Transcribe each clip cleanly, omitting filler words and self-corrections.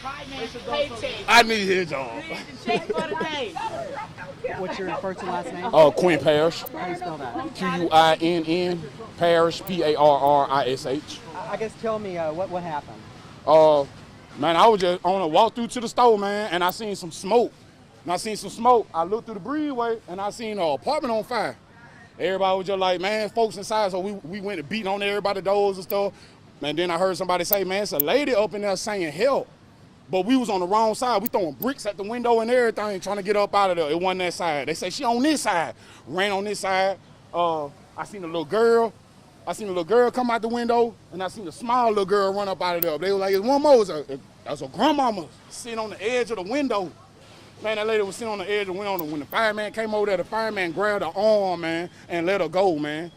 I need his job. What's your first and last name? Quinn Parrish. How do you spell that? Quinn Parrish, Parrish. I guess tell me what happened. Man, I was just on a walk through to the store, man, and I seen some smoke. I looked through the breezeway, and I seen an apartment on fire. Everybody was just like, man, folks inside, so we went to beating on everybody's doors and stuff. And then I heard somebody say, man, it's a lady up in there saying help. But we was on the wrong side. We throwing bricks at the window and everything, trying to get up out of there. It wasn't that side. They say she on this side. Ran on this side. I seen a little girl. Come out the window, and I seen a small little girl run up out of there. They were like, it's one more. That's a grandmama sitting on the edge of the window. Man, that lady was sitting on the edge of the window. When the fireman came over there, the fireman grabbed her arm, man, and let her go, man.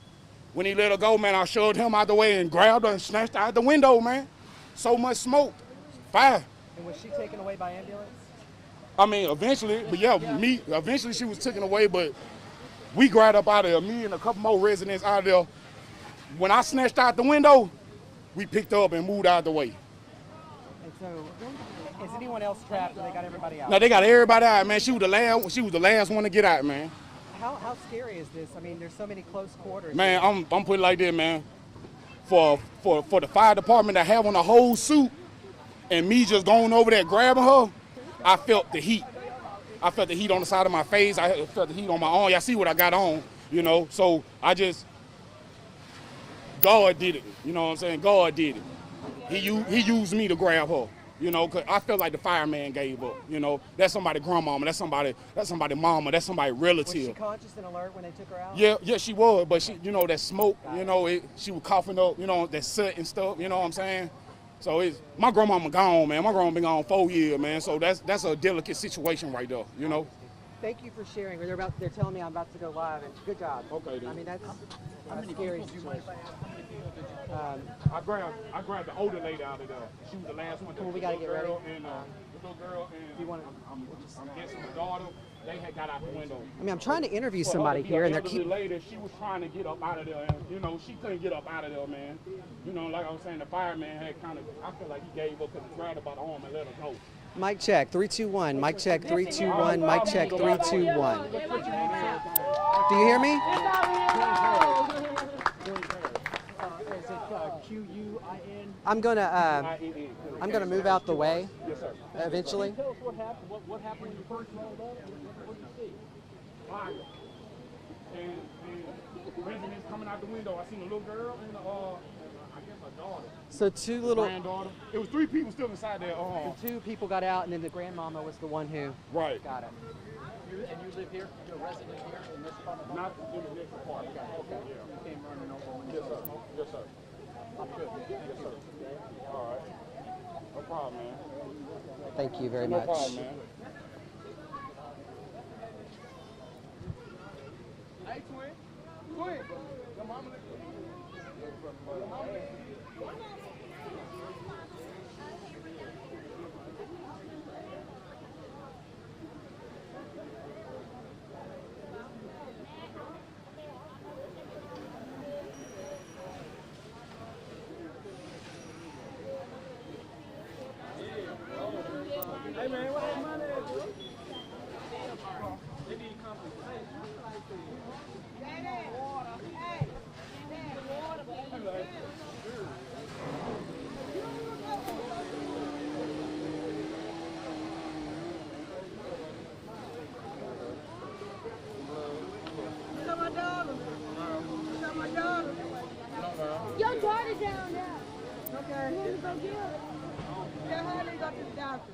When he let her go, man, I shoved him out the way and grabbed her and snatched her out the window, man. So much smoke. Fire. And was she taken away by ambulance? I mean, eventually, but yeah, eventually she was taken away, but we grabbed up out of there, me and a couple more residents out of there. When I snatched out the window, we picked her up and moved out the way. And so, is anyone else trapped or they got everybody out? No, they got everybody out, man. She was the last one to get out, man. How scary is this? I mean, there's so many close quarters. Man, I'm putting it like this, man. For the fire department to have on a whole suit and me just going over there grabbing her, I felt the heat. I felt the heat on the side of my face. I felt the heat on my arm. Y'all see what I got on, So God did it. You know what I'm saying? God did it. He used me to grab her. Cause I felt like the fireman gave up. That's somebody grandmama. That's somebody mama. That's somebody relative. Was she conscious and alert when they took her out? Yeah, she was. But she, that smoke. She was coughing up. That soot and stuff. You know what I'm saying? So my grandmama gone, man. My grandma been gone 4 years, man. So that's a delicate situation right there. Thank you for sharing. They're telling me I'm about to go live, and good job. Okay, then. I mean, that's a scary situation. I grabbed the older lady out of there. She was the last one. Well, we gotta get ready. The little girl and I'm guessing the daughter. They had got out the window. I mean, I'm trying to interview somebody here, and they're keep. Lady, she was trying to get up out of there, and she couldn't get up out of there, man. Like I was saying, the fireman had I feel like he gave up because he grabbed about the arm and let her go. Mic check, 321. Mic check, 321. Mic check, 321. Do you hear me? Is it Q-U-I-N? I'm gonna move out the way. Yes, sir. Eventually. Tell us what happened. What happened when you first rolled up? What did you see? Fire. And residents coming out the window. I seen a little girl and I guess a daughter. So two little. Granddaughter. It was 3 people still inside there. So 2 people got out, and then the grandmama was the one who got it. And you live here? You're a resident here in this apartment? Not in the next apartment. Okay. You came running over when you Yes, saw sir. smoke? Yes, sir. I'm good. Yes, sir. All right. No problem, man. Thank you very No much. problem, man. Hey, twin. Your mama. Hey, man, what that money is, bro? They need compensation. Your daughter down there. Okay. You want to go get her? Yeah, honey, go to the doctor.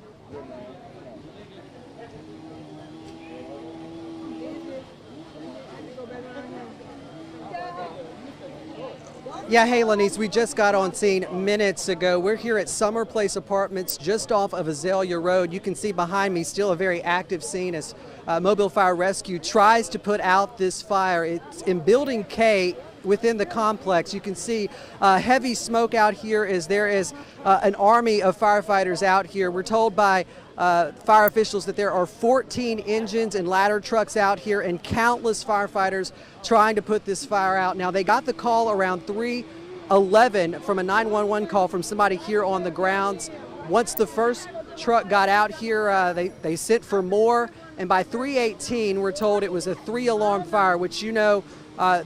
Yeah, hey, Lenise, we just got on scene minutes ago. We're here at Summer Place Apartments just off of Azalea Road. You can see behind me still a very active scene as Mobile Fire Rescue tries to put out this fire. It's in Building K within the complex. You can see heavy smoke out here as there is an army of firefighters out here. We're told by fire officials that there are 14 engines and ladder trucks out here and countless firefighters trying to put this fire out. Now, they got the call around 3:11 from a 911 call from somebody here on the grounds. Once the first truck got out here, they sent for more, and by 3:18, we're told it was a 3-alarm fire, which the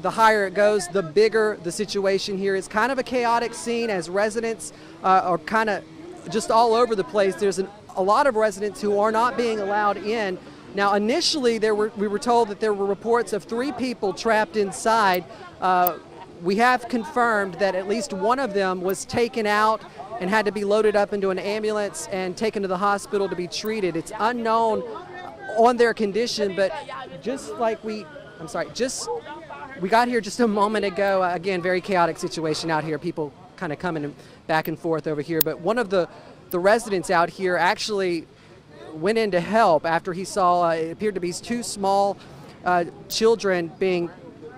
higher it goes, the bigger the situation here. It's kind of a chaotic scene as residents are kind of just all over the place. There's a lot of residents who are not being allowed in. Now, initially, we were told that there were reports of 3 people trapped inside. We have confirmed that at least one of them was taken out and had to be loaded up into an ambulance and taken to the hospital to be treated. It's unknown on their condition, but we got here just a moment ago. Again, very chaotic situation out here. People kind of coming back and forth over here. But one of the residents out here actually went in to help after he saw it appeared to be 2 small children being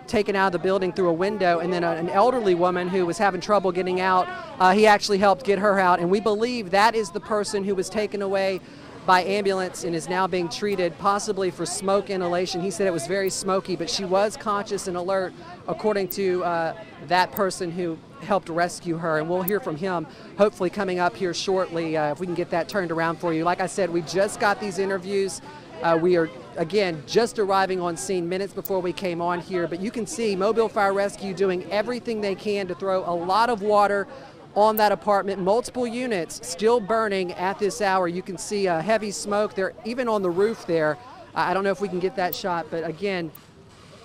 taken out of the building through a window, and then an elderly woman who was having trouble getting out. He actually helped get her out, and we believe that is the person who was taken away by ambulance and is now being treated possibly for smoke inhalation. He said it was very smoky, but she was conscious and alert according to that person who helped rescue her, and we'll hear from him hopefully coming up here shortly if we can get that turned around for you. Like I said, we just got these interviews. We are, again, just arriving on scene minutes before we came on here, but you can see Mobile Fire Rescue doing everything they can to throw a lot of water on that apartment. Multiple units still burning at this hour. You can see heavy smoke. They're even on the roof there. I don't know if we can get that shot, but again,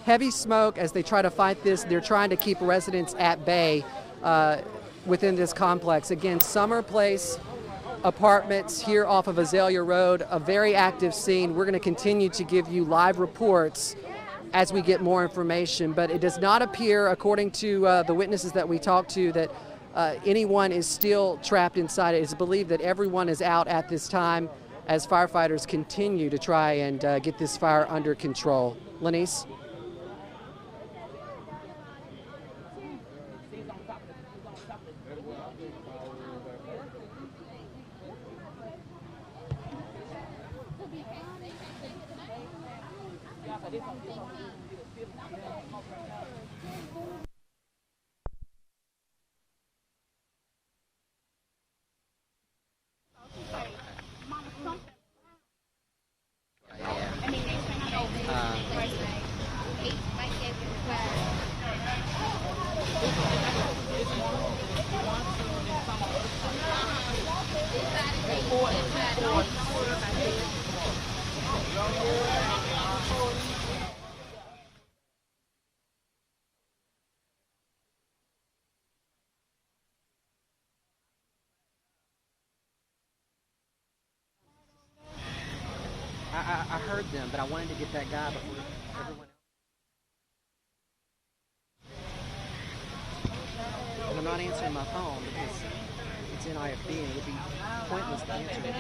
heavy smoke as they try to fight this. They're trying to keep residents at bay within this complex. Again, Summer Place Apartments here off of Azalea Road, a very active scene. We're going to continue to give you live reports as we get more information, but it does not appear, according to the witnesses that we talked to, that anyone is still trapped inside. It is believed that everyone is out at this time as firefighters continue to try and get this fire under control. Lanice? I heard them, but I wanted to get that guy before everyone else. I'm not answering my phone because it's in IFB and it would be pointless to answer it.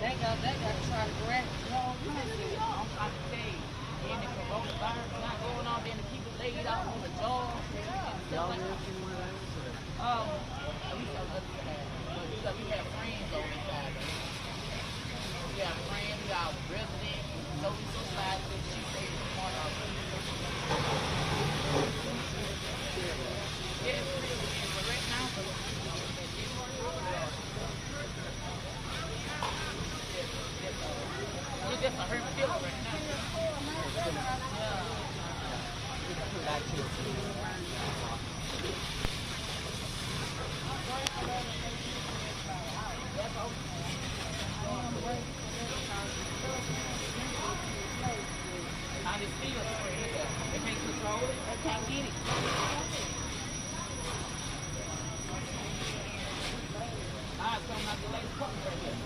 They got to try to correct it. I'm trying to tell you. And if coronavirus not going on, then the people laid out on the jaws. Y'all live in one of those? We have friends on this side. We have friends, we have residents, social society, which she says is part of it. Yeah, it's really, but right now, it's just a hurt feeling right now. How does it feel? They can't control it, they can't get it. It's coming out the latest button right here.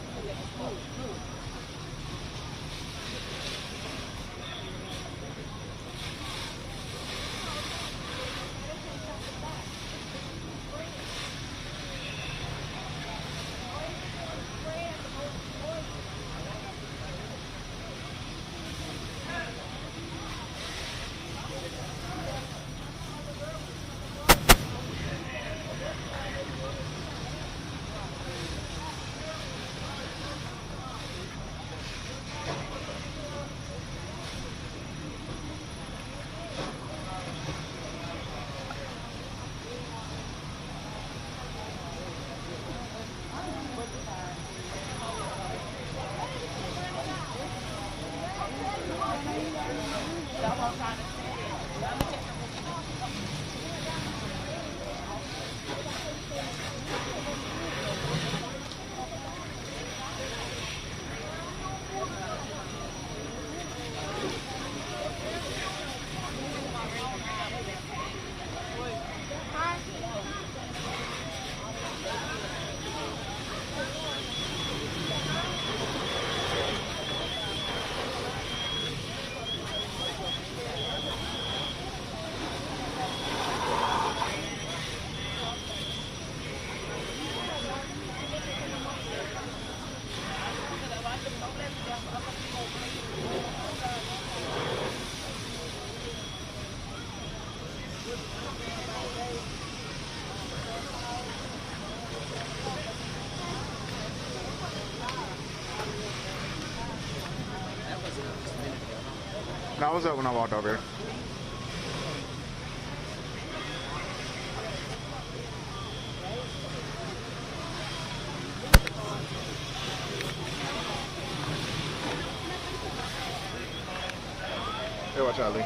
That was it when I walked over here. Hey, watch out, Lee.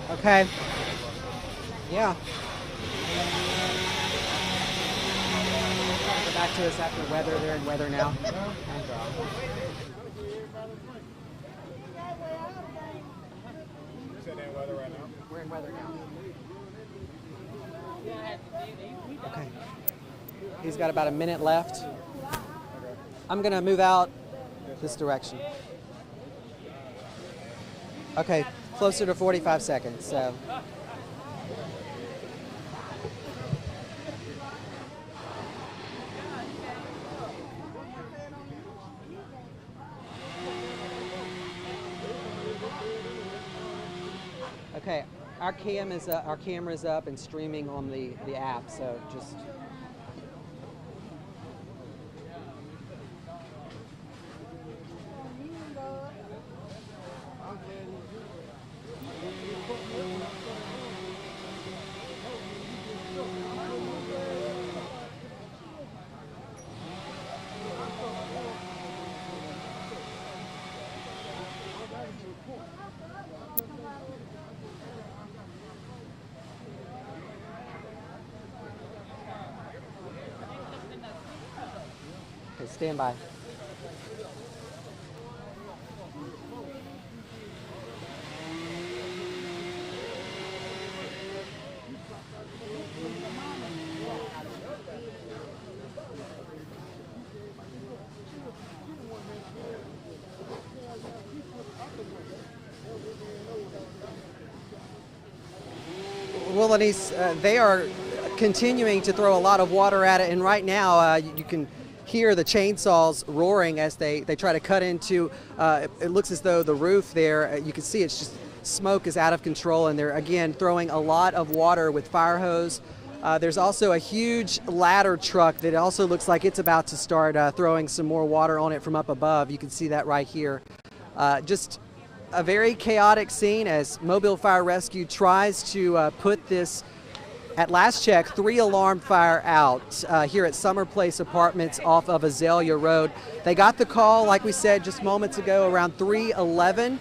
Okay. Yeah. Get back to us after weather. They're in weather now. We're in weather now. Okay. He's got about a minute left. I'm going to move out this direction. Okay, closer to 45 seconds, so. Okay, our camera's up and streaming on the app, so just. Okay, stand by. Well, Denise, they are continuing to throw a lot of water at it, and right now you can hear the chainsaws roaring as they try to cut into, it looks as though the roof there, you can see it's just, smoke is out of control, and they're again throwing a lot of water with fire hose. There's also a huge ladder truck that also looks like it's about to start throwing some more water on it from up above. You can see that right here. Just a very chaotic scene as Mobile Fire Rescue tries to put this, at last check, 3-alarm fire out here at Summer Place Apartments off of Azalea Road. They got the call, like we said just moments ago, around 3:11.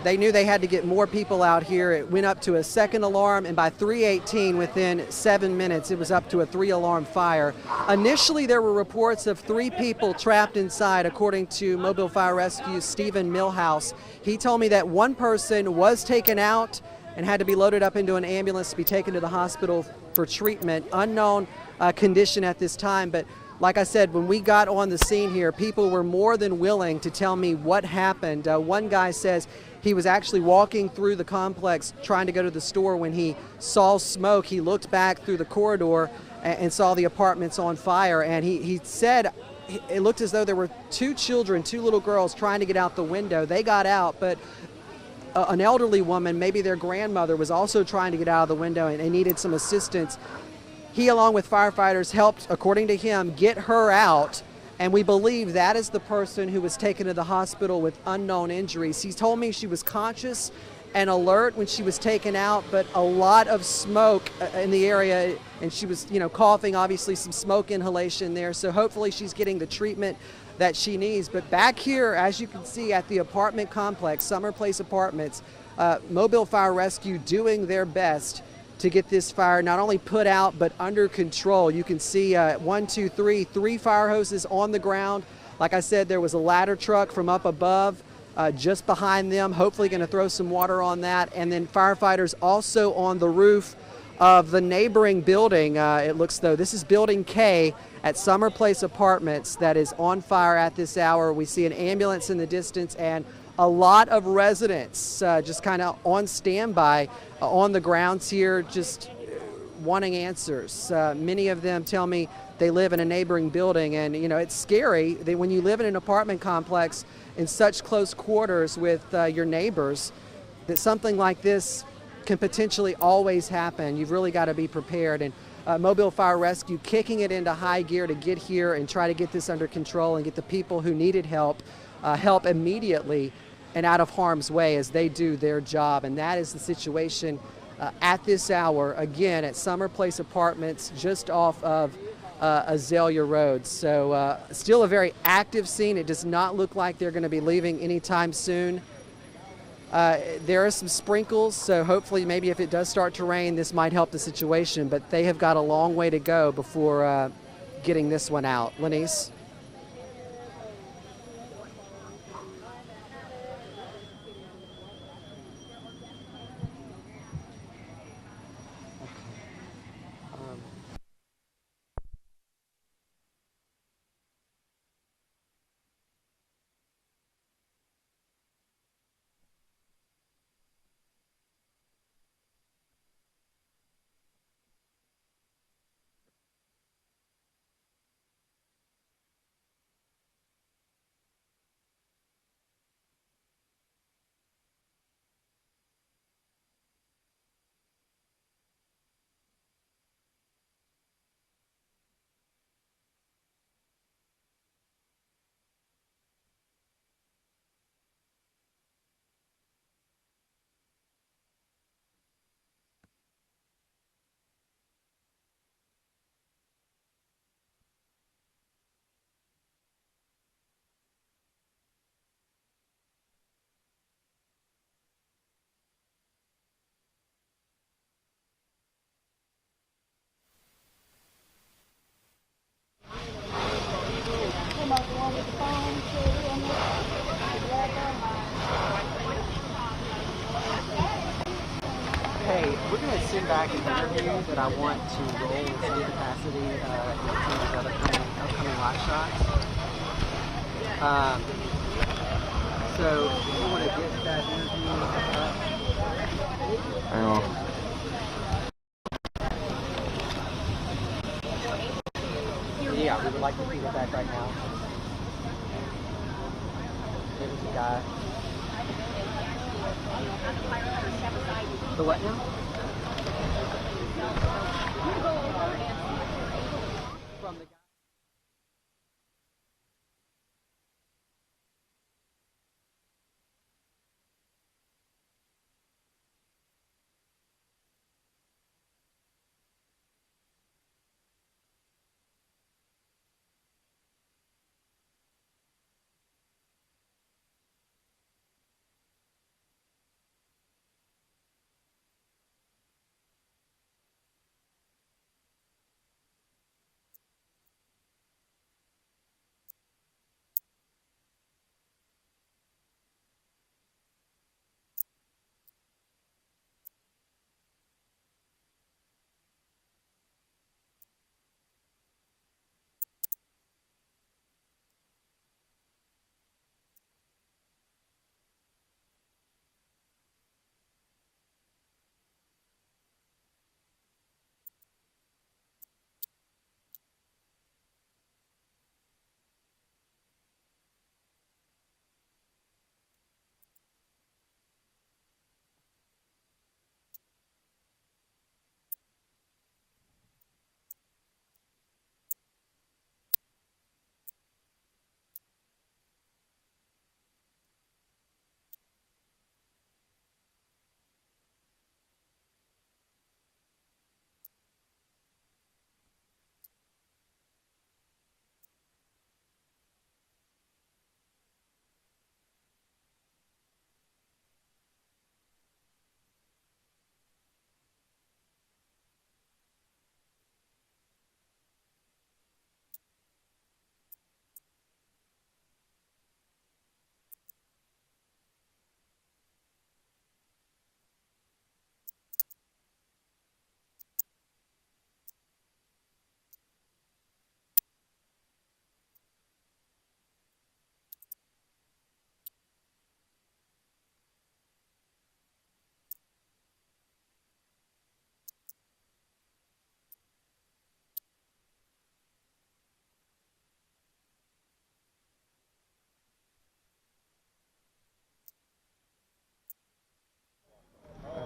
They knew they had to get more people out here. It went up to a second alarm, and by 3:18, within 7 minutes, it was up to a 3-alarm fire. Initially, there were reports of 3 people trapped inside, according to Mobile Fire Rescue's Stephen Millhouse. He told me that one person was taken out and had to be loaded up into an ambulance to be taken to the hospital for treatment. Unknown condition at this time, but like I said, when we got on the scene here, people were more than willing to tell me what happened. One guy says He was actually walking through the complex trying to go to the store when he saw smoke. He looked back through the corridor and saw the apartments on fire, and he said it looked as though there were two children, two little girls trying to get out the window. They got out, but an elderly woman, maybe their grandmother, was also trying to get out of the window and needed some assistance. He, along with firefighters, helped, according to him, get her out, and we believe that is the person who was taken to the hospital with unknown injuries. He told me she was conscious and alert when she was taken out, but a lot of smoke in the area, and she was, coughing, obviously some smoke inhalation there, so hopefully she's getting the treatment that she needs. But back here, as you can see at the apartment complex, Summer Place Apartments, Mobile Fire Rescue doing their best to get this fire not only put out but under control. You can see three fire hoses on the ground. Like I said, there was a ladder truck from up above just behind them, hopefully going to throw some water on that. And then firefighters also on the roof of the neighboring building. It looks though this is building K at Summer Place Apartments that is on fire at this hour. We see an ambulance in the distance and a lot of residents just kind of on standby on the grounds here, just wanting answers. Many of them tell me they live in a neighboring building, and it's scary that when you live in an apartment complex in such close quarters with your neighbors, that something like this can potentially always happen. You've really got to be prepared. And Mobile Fire Rescue kicking it into high gear to get here and try to get this under control and get the people who needed help immediately and out of harm's way as they do their job. And that is the situation at this hour, again, at Summer Place Apartments just off of Azalea Road. So still a very active scene. It does not look like they're going to be leaving anytime soon. There are some sprinkles, so hopefully maybe if it does start to rain, this might help the situation, but they have got a long way to go before getting this one out. Lenice? Hey, we're going to send back an interview that I want to roll in some capacity in some of the other upcoming live shots. So if you want to get that interview up. Hang on. Yeah, we would like to see it back right now. There's the guy. The what now? From the guy.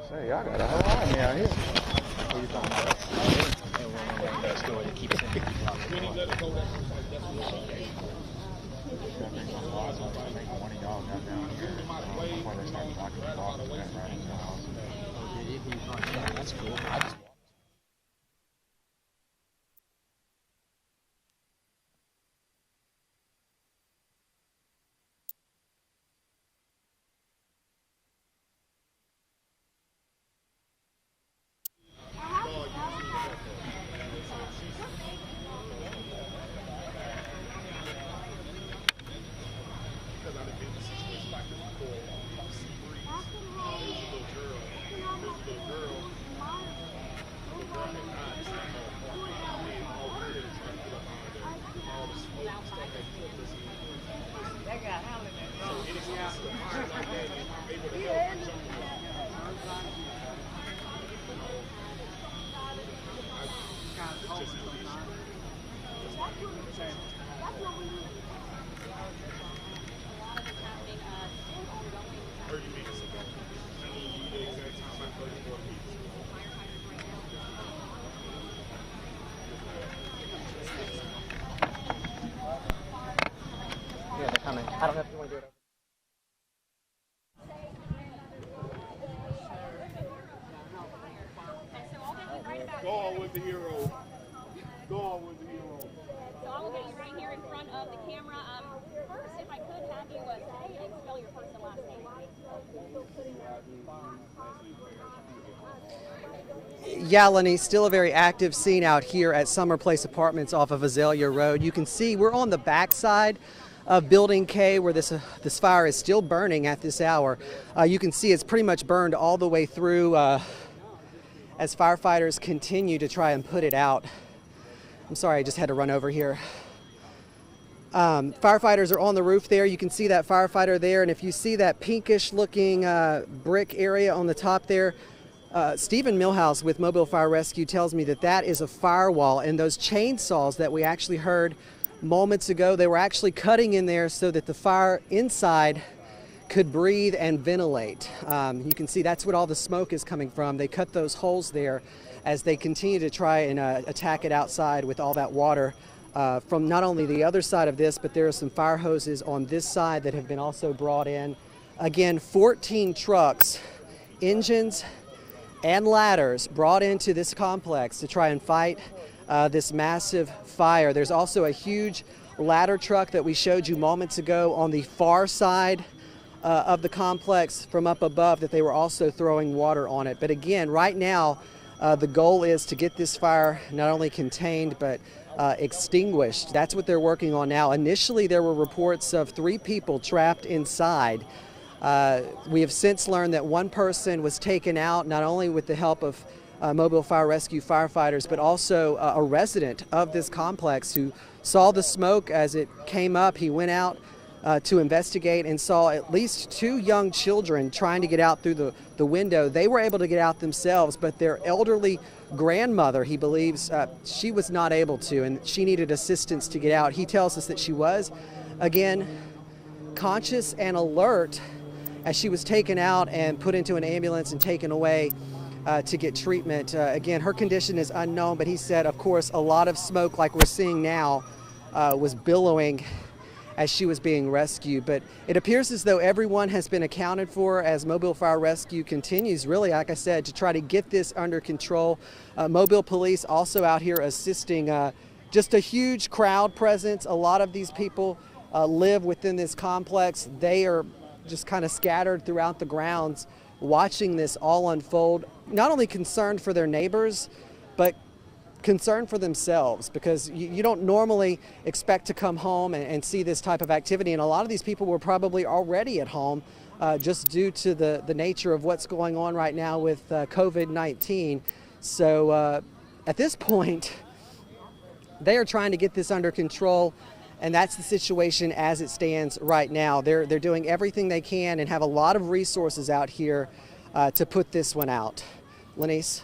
Say, y'all got a whole army out here. What are you talking about? And we're going to bring that story to keep us in the block. I think one of y'all got down here before they started blocking the block. Right into the house. That's cool. Yeah, they're coming. I don't know if you want to do it. Go on with the hero. Go on with the hero. So I will get you right here in front of the camera. First, if I could have you say and spell your first and last name. Yeah, Lenny, still a very active scene out here at Summer Place Apartments off of Azalea Road. You can see we're on the backside of Building K where this fire is still burning at this hour. You can see it's pretty much burned all the way through as firefighters continue to try and put it out. I'm sorry, I just had to run over here. Firefighters are on the roof there. You can see that firefighter there, and if you see that pinkish looking brick area on the top there, Stephen Millhouse with Mobile Fire Rescue tells me that that is a firewall, and those chainsaws that we actually heard moments ago, they were actually cutting in there so that the fire inside could breathe and ventilate. You can see that's what all the smoke is coming from. They cut those holes there as they continue to try and attack it outside with all that water from not only the other side of this, but there are some fire hoses on this side that have been also brought in. Again, 14 trucks, engines, and ladders brought into this complex to try and fight this massive fire. There's also a huge ladder truck that we showed you moments ago on the far side of the complex from up above that they were also throwing water on it. But again, right now, the goal is to get this fire not only contained but extinguished. That's what they're working on now. Initially, there were reports of 3 people trapped inside. We have since learned that one person was taken out, not only with the help of Mobile Fire Rescue firefighters, but also a resident of this complex who saw the smoke as it came up. He went out to investigate and saw at least 2 young children trying to get out through the window. They were able to get out themselves, but their elderly grandmother, he believes, she was not able to, and she needed assistance to get out. He tells us that she was, again, conscious and alert as she was taken out and put into an ambulance and taken away to get treatment. Again, her condition is unknown, but he said, of course, a lot of smoke like we're seeing now was billowing as she was being rescued. But it appears as though everyone has been accounted for as Mobile Fire Rescue continues, really, like I said, to try to get this under control. Mobile Police also out here assisting. Just a huge crowd presence. A lot of these people live within this complex. They are just kind of scattered throughout the grounds watching this all unfold, not only concerned for their neighbors, but concerned for themselves, because you don't normally expect to come home and see this type of activity, and a lot of these people were probably already at home just due to the nature of what's going on right now with COVID-19. So at this point, they are trying to get this under control, and that's the situation as it stands right now. They're doing everything they can and have a lot of resources out here to put this one out. Lenice?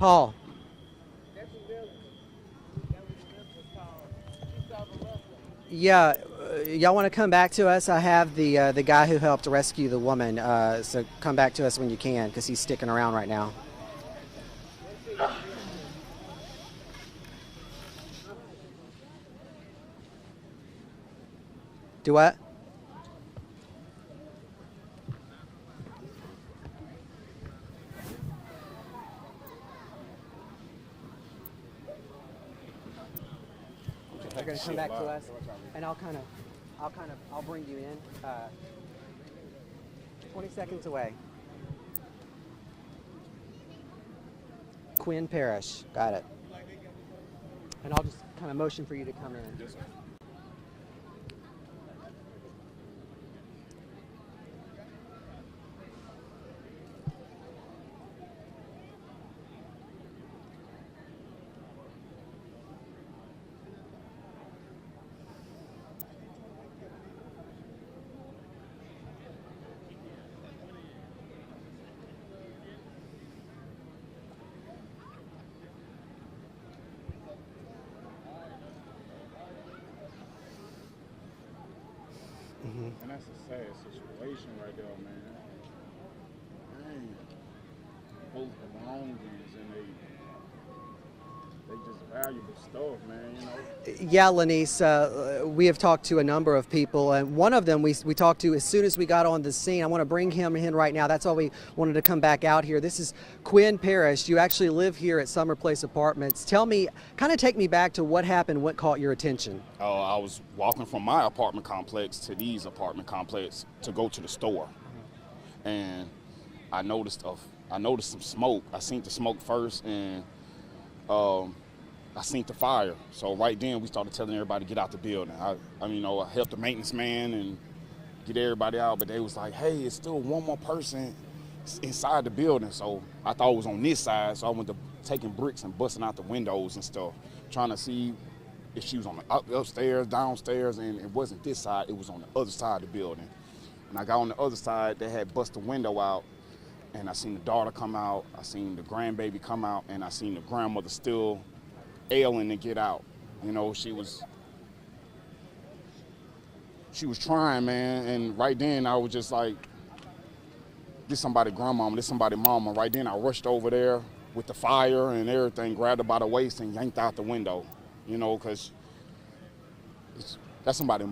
Paul. Yeah, y'all want to come back to us? I have the guy who helped rescue the woman. So come back to us when you can, because he's sticking around right now. Do what? They're gonna come back to us, and I'll bring you in. 20 seconds away. Quinn Parrish, got it. And I'll just kind of motion for you to come in. Yes, sir. And that's a sad situation right there, man. Man, folks belongings and they just valuable stuff, man, you know. Yeah, Lanice, we have talked to a number of people, and one of them we talked to as soon as we got on the scene. I want to bring him in right now. That's why we wanted to come back out here. This is Quinn Parrish. You actually live here at Summer Place Apartments. Tell me, kind of take me back to what happened, what caught your attention. I was walking from my apartment complex to these apartment complex to go to the store, and I noticed some smoke. I seen the smoke first, and I seen the fire. So right then we started telling everybody to get out the building. I helped the maintenance man and get everybody out, but they was like, hey, it's still one more person inside the building. So I thought it was on this side, so I went to taking bricks and busting out the windows and stuff, trying to see if she was on the upstairs, downstairs, and it wasn't this side, it was on the other side of the building. When I got on the other side, they had bust the window out, and I seen the daughter come out, I seen the grandbaby come out, and I seen the grandmother still ailing to get out. You know, she was trying, man, and right then I was just like, this somebody grandmama, this somebody mama. Right then I rushed over there with the fire and everything, grabbed her by the waist and yanked out the window, you know, because that's somebody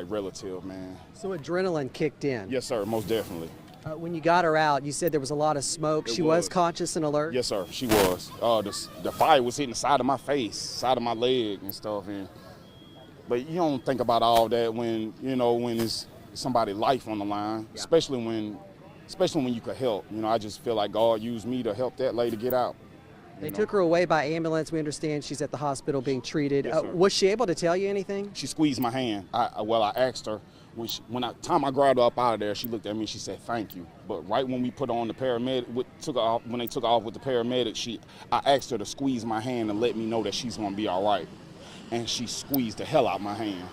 relative, man. So adrenaline kicked in. Yes, sir, most definitely. When you got her out, you said there was a lot of smoke. She was conscious and alert? Yes, sir, she was. The fire was hitting the side of my face, side of my leg and stuff. But you don't think about all that when it's somebody's life on the line, yeah. especially when you could help. You know, I just feel like God used me to help that lady get out. They took her away by ambulance. We understand she's at the hospital being treated. Yes, was she able to tell you anything? She squeezed my hand. I asked her. When I grabbed her up out of there, she looked at me and she said, thank you. But right when we put on the paramedic, when they took her off with the paramedic, I asked her to squeeze my hand and let me know that she's gonna be all right. And she squeezed the hell out my hand.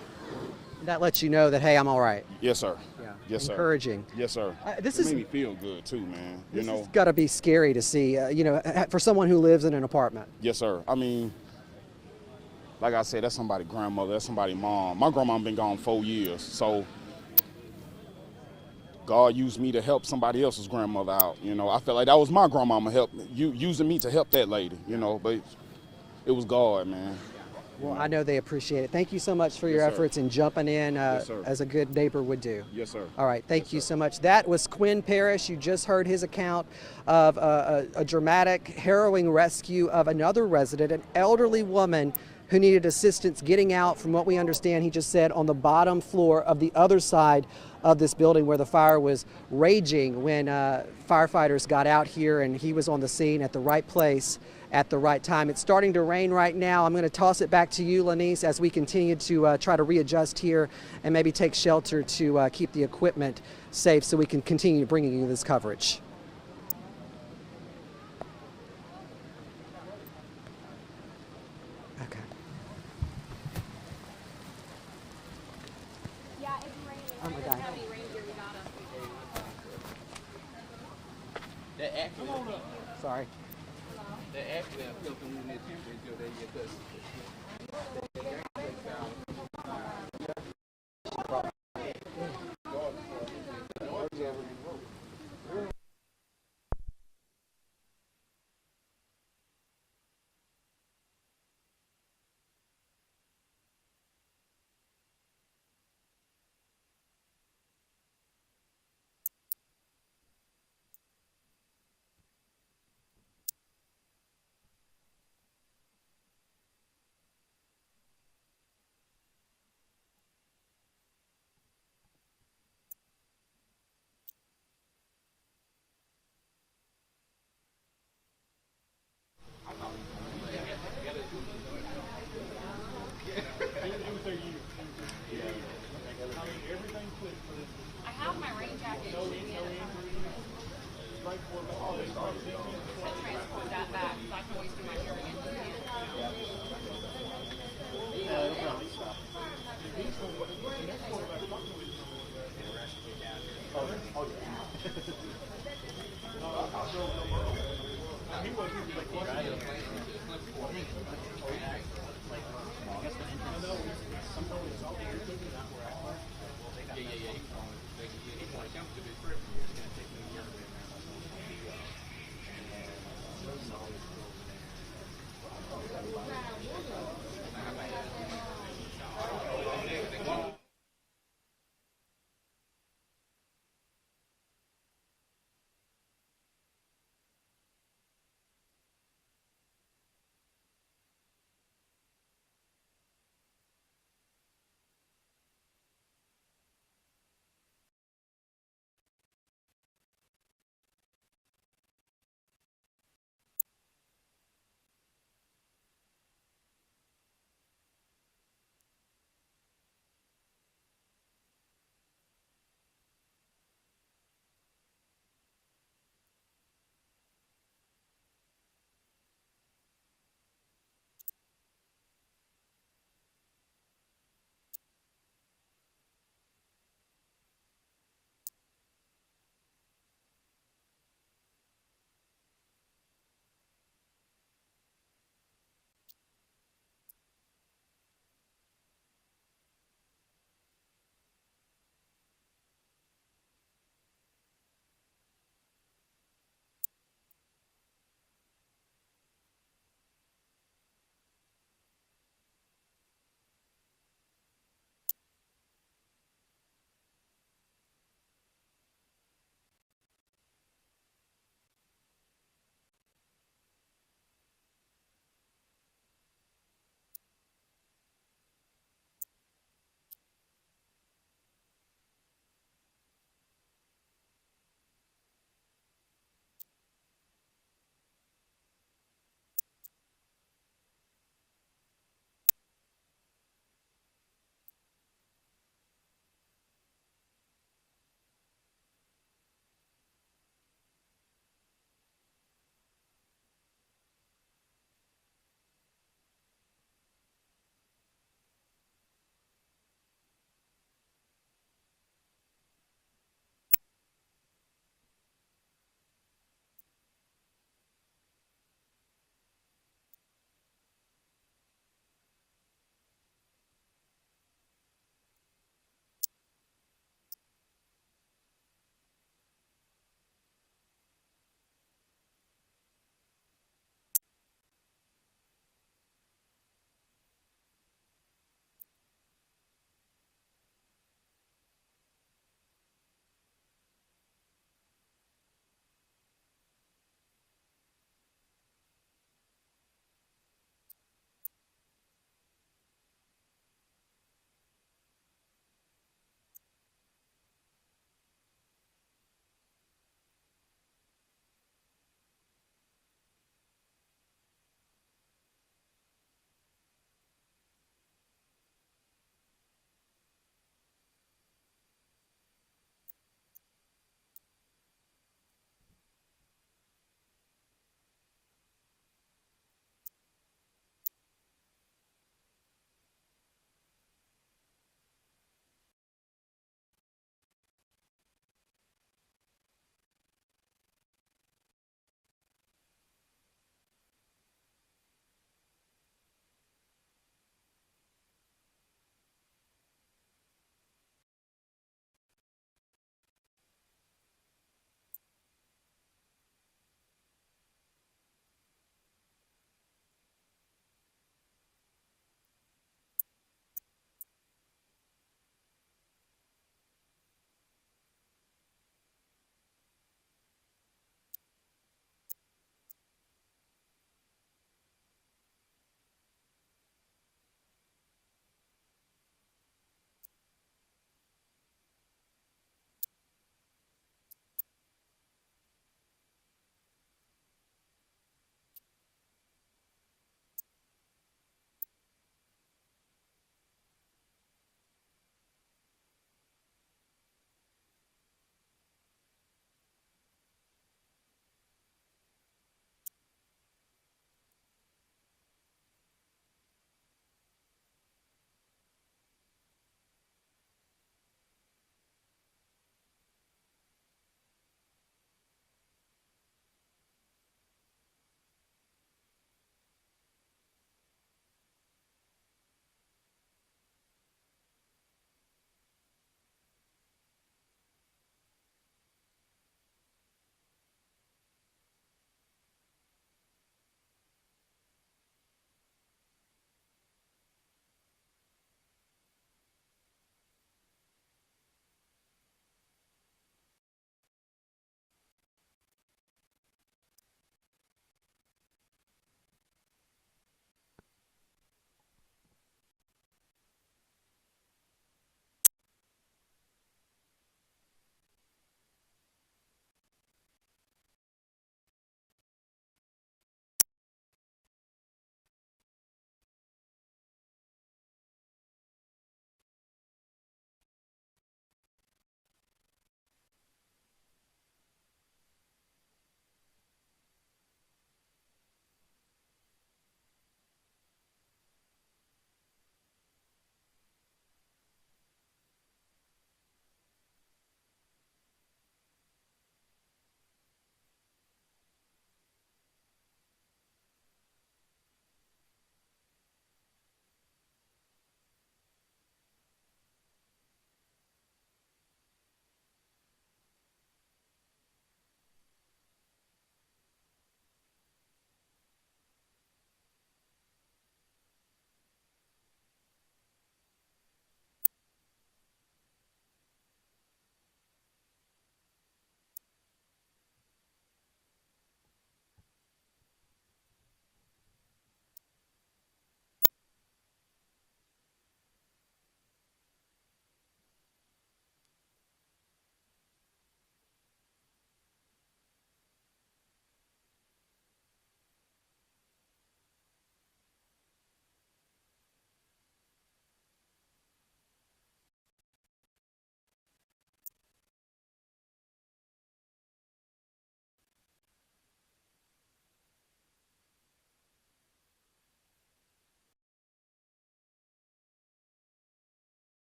That lets you know that, hey, I'm all right. Yes, sir. Yeah. Yes, sir. Encouraging. Yes, sir. It made me feel good too, man. This has got to be scary to see, for someone who lives in an apartment. Yes, sir. I mean, like I said, that's somebody's grandmother, that's somebody's mom. My grandma been gone 4 years, so God used me to help somebody else's grandmother out. You know, I felt like that was my grandmama using me to help that lady, but it was God, man. Well, I know they appreciate it. Thank you so much for your efforts and jumping in as a good neighbor would do. Yes, sir. All right, thank you so much. That was Quinn Parrish. You just heard his account of a dramatic, harrowing rescue of another resident, an elderly woman who needed assistance getting out, from what we understand, he just said, on the bottom floor of the other side of this building where the fire was raging when firefighters got out here, and he was on the scene at the right place at the right time. It's starting to rain right now. I'm going to toss it back to you, Lanice, as we continue to try to readjust here and maybe take shelter to keep the equipment safe so we can continue bringing you this coverage. Okay. Yeah, it's raining. Oh my God. Heavy rain here, we got Sorry. They actually have built them in their temperature they get this.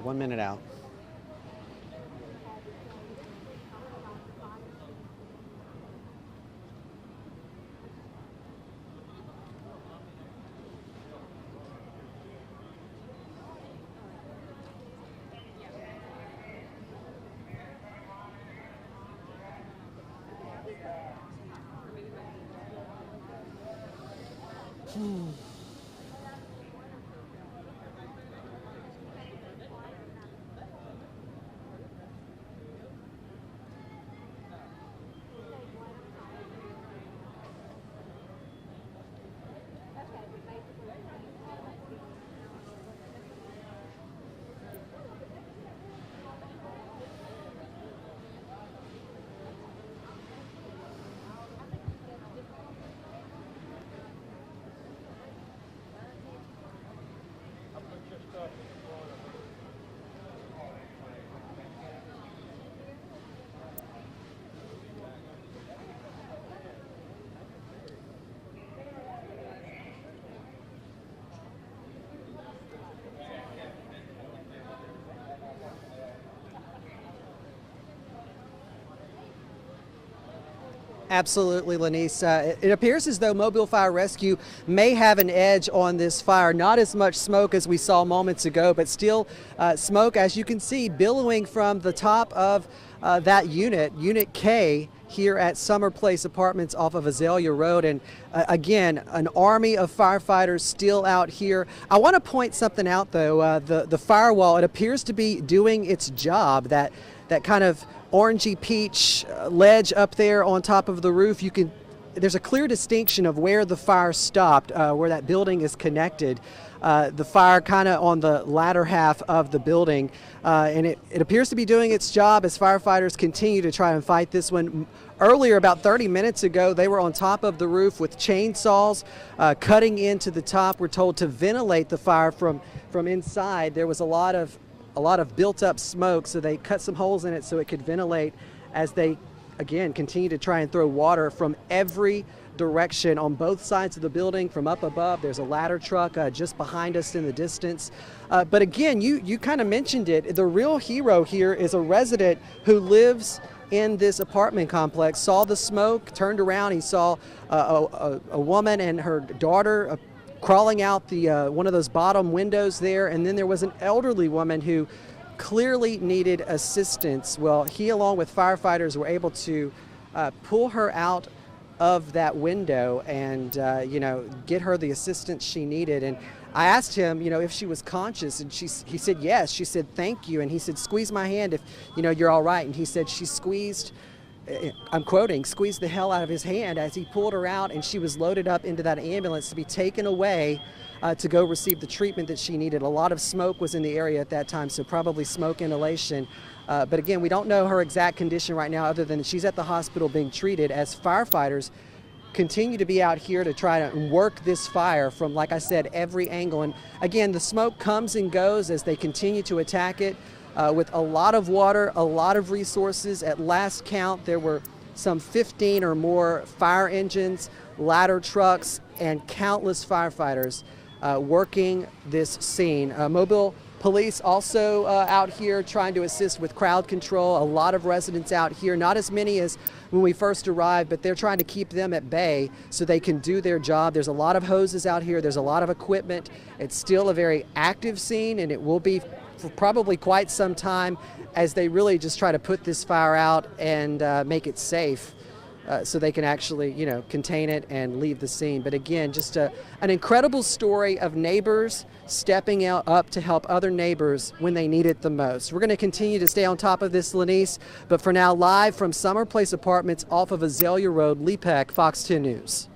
1 minute out. Absolutely, Lanice. It appears as though Mobile Fire Rescue may have an edge on this fire. Not as much smoke as we saw moments ago, but still smoke, as you can see, billowing from the top of that unit, Unit K, here at Summer Place Apartments off of Azalea Road. And again, an army of firefighters still out here. I want to point something out, though. The firewall, it appears to be doing its job. That kind of orangey peach ledge up there on top of the roof, there's a clear distinction of where the fire stopped, where that building is connected. The fire kind of on the latter half of the building, and it appears to be doing its job as firefighters continue to try and fight this one. Earlier, about 30 minutes ago, they were on top of the roof with chainsaws, cutting into the top. We're told to ventilate the fire from inside. There was a lot of built up smoke, so they cut some holes in it so it could ventilate as they, again, continue to try and throw water from every direction on both sides of the building. From up above, there's a ladder truck just behind us in the distance. But again, you kind of mentioned it. The real hero here is a resident who lives in this apartment complex, saw the smoke, turned around, he saw a woman and her daughter crawling out the one of those bottom windows there, and then there was an elderly woman who clearly needed assistance. Well, he, along with firefighters, were able to pull her out of that window and get her the assistance she needed. And I asked him, if she was conscious, and he said yes. She said thank you, and he said squeeze my hand if you're all right. And he said she squeezed, I'm quoting, squeezed the hell out of his hand as he pulled her out, and she was loaded up into that ambulance to be taken away to go receive the treatment that she needed. A lot of smoke was in the area at that time, so probably smoke inhalation. But again, we don't know her exact condition right now, other than she's at the hospital being treated, as firefighters continue to be out here to try to work this fire from, like I said, every angle. And again, the smoke comes and goes as they continue to attack it with a lot of water, a lot of resources. At last count, there were some 15 or more fire engines, ladder trucks, and countless firefighters working this scene. Mobile Police also out here trying to assist with crowd control. A lot of residents out here, not as many as when we first arrived, but they're trying to keep them at bay so they can do their job. There's a lot of hoses out here. There's a lot of equipment. It's still a very active scene, and it will be for probably quite some time as they really just try to put this fire out and make it safe. So they can actually, contain it and leave the scene. But again, just an incredible story of neighbors stepping up to help other neighbors when they need it the most. We're going to continue to stay on top of this, Lanice, but for now, live from Summer Place Apartments off of Azalea Road, Lee Peck, Fox 10 News.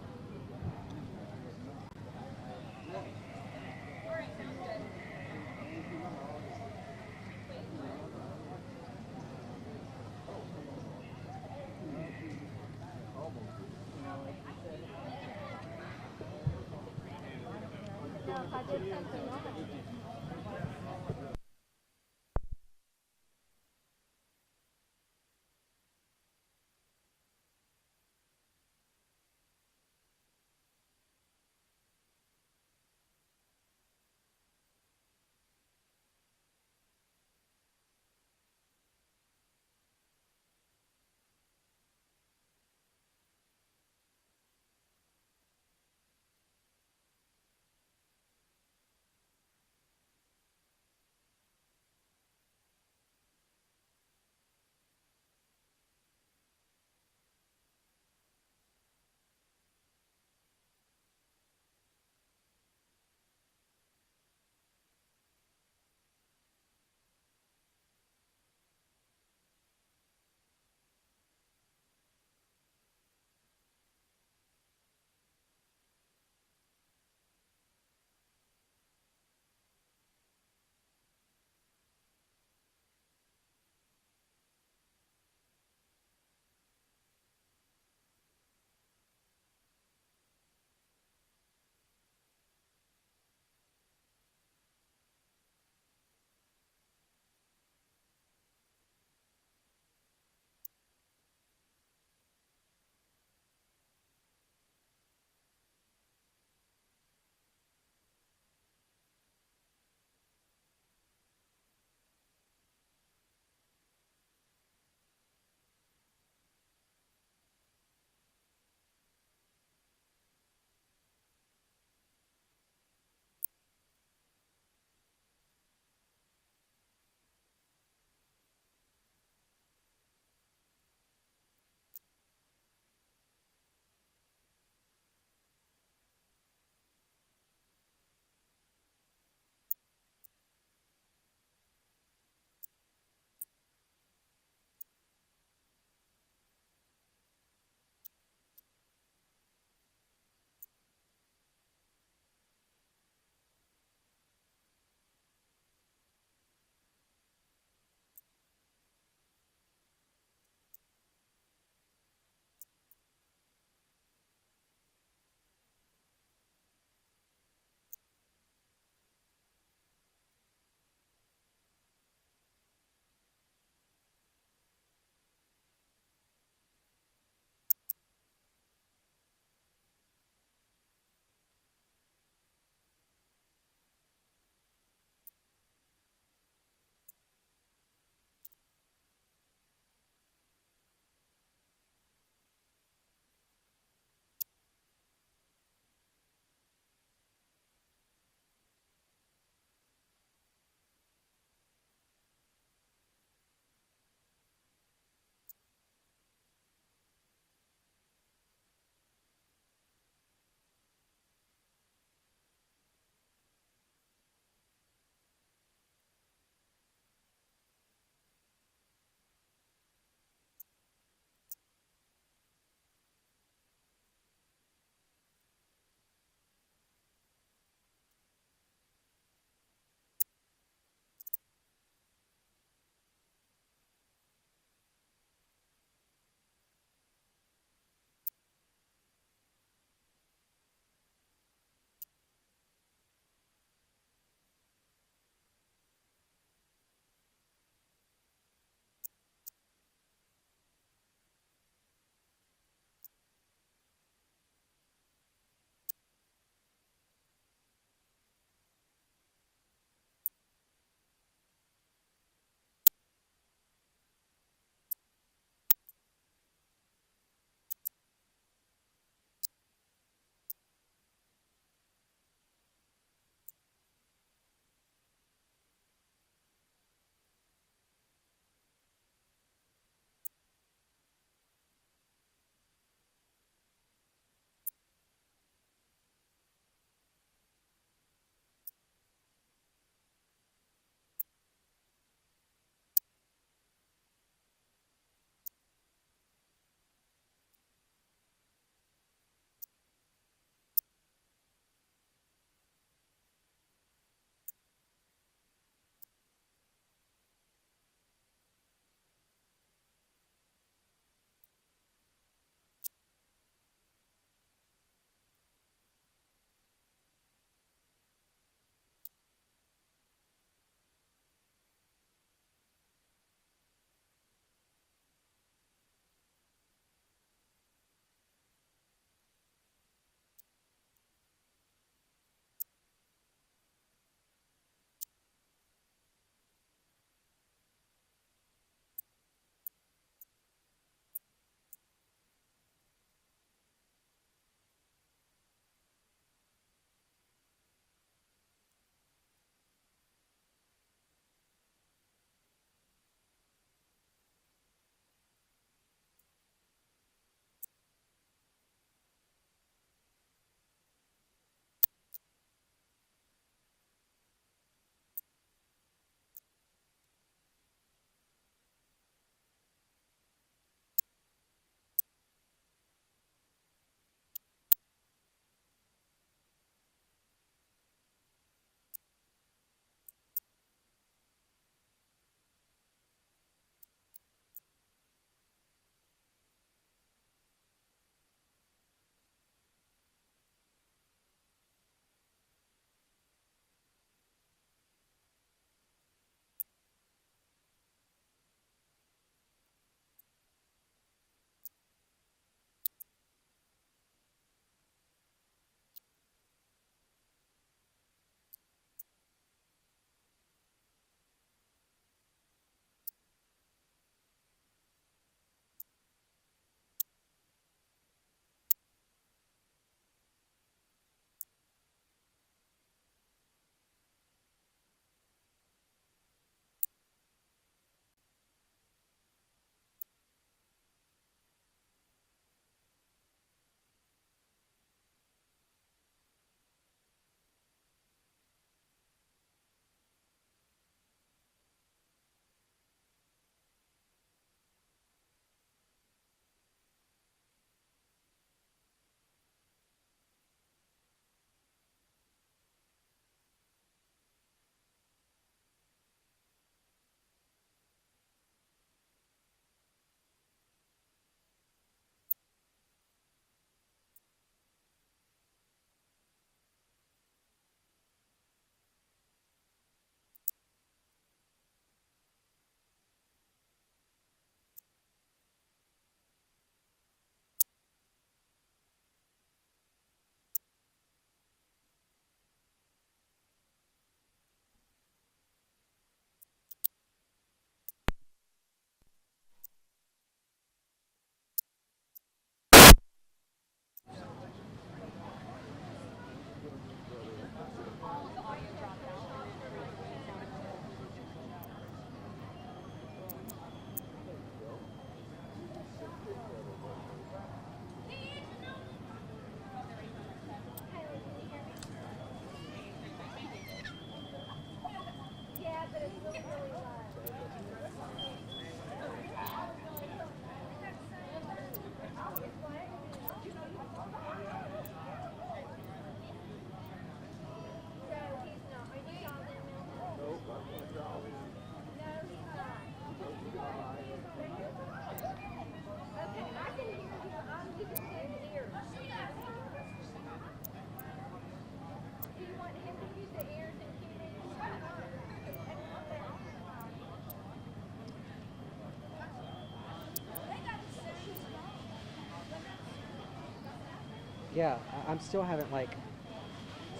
Yeah, I'm still haven't like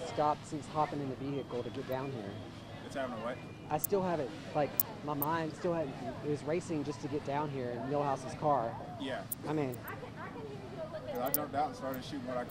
stopped since hopping in the vehicle to get down here. It's having a what? I still haven't, like, my mind still hadn't, it was racing just to get down here in Millhouse's car. Yeah. I mean, 'Cause I jumped out and started shooting what I